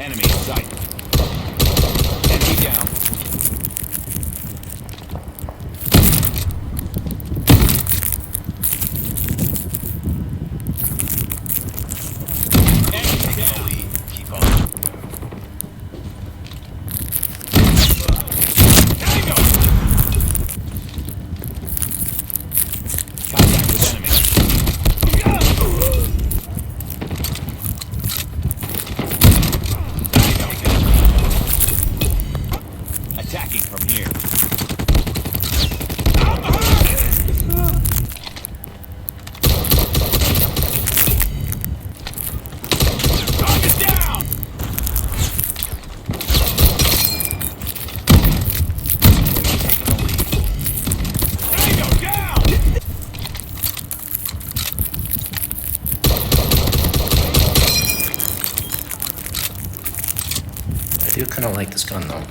Enemy in sight. Enemy down. Enemy down. Lead. Keep on. Tango! Contact with enemy. Attacking from here. Target down! Tango down! I do kind of like this gun though.